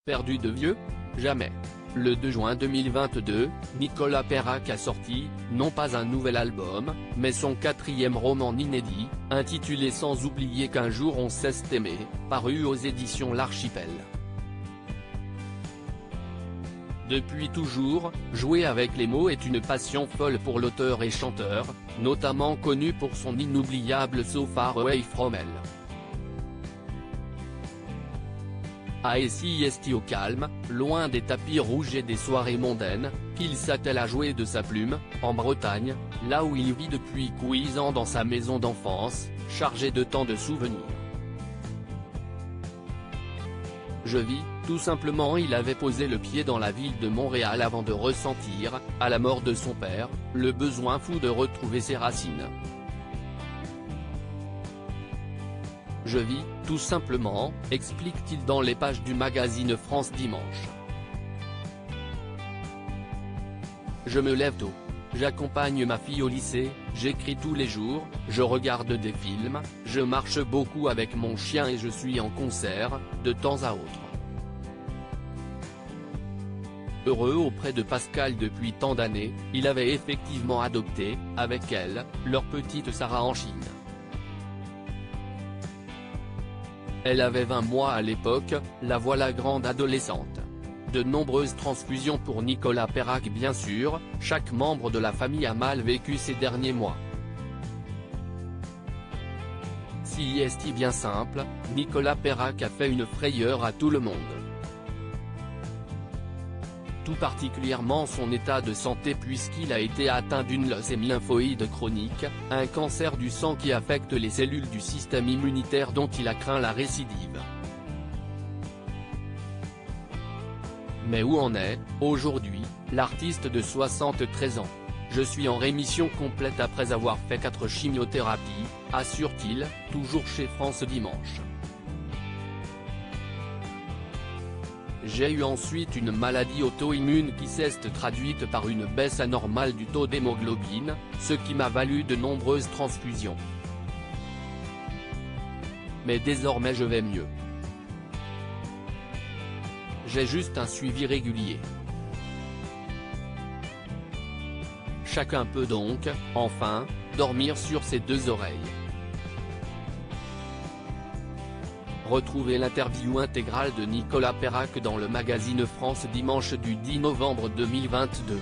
Perdu de vieux? Jamais. Le 2 juin 2022, Nicolas Perrac a sorti, non pas un nouvel album, mais son 4e roman inédit, intitulé Sans oublier qu'un jour on cesse d'aimer, paru aux éditions L'Archipel. Depuis toujours, jouer avec les mots est une passion folle pour l'auteur et chanteur, notamment connu pour son inoubliable So Far Away From Elle. Est au calme, loin des tapis rouges et des soirées mondaines, qu'il s'attelle à jouer de sa plume, en Bretagne, là où il vit depuis 15 ans dans sa maison d'enfance, chargée de tant de souvenirs. Je vis, tout simplement. Il avait posé le pied dans la ville de Montréal avant de ressentir, à la mort de son père, le besoin fou de retrouver ses racines. Je vis, tout simplement, explique-t-il dans les pages du magazine France Dimanche. Je me lève tôt. J'accompagne ma fille au lycée, j'écris tous les jours, je regarde des films, je marche beaucoup avec mon chien et je suis en concert, de temps à autre. Heureux auprès de Pascal depuis tant d'années, il avait effectivement adopté, avec elle, leur petite Sarah en Chine. Elle avait 20 mois à l'époque, la voilà grande adolescente. De nombreuses transfusions pour Nicolas Perrac bien sûr, chaque membre de la famille a mal vécu ces derniers mois. Si est bien simple, Nicolas Perrac a fait une frayeur à tout le monde. Tout particulièrement son état de santé puisqu'il a été atteint d'une leucémie lymphoïde chronique, un cancer du sang qui affecte les cellules du système immunitaire dont il a craint la récidive. Mais où en est, aujourd'hui, l'artiste de 73 ans? Je suis en rémission complète après avoir fait 4 chimiothérapies, assure-t-il, toujours chez France Dimanche. J'ai eu ensuite une maladie auto-immune qui s'est traduite par une baisse anormale du taux d'hémoglobine, ce qui m'a valu de nombreuses transfusions. Mais désormais je vais mieux. J'ai juste un suivi régulier. Chacun peut donc, enfin, dormir sur ses 2 oreilles. Retrouvez l'interview intégrale de Nicolas Perrac dans le magazine France Dimanche du 10 novembre 2022.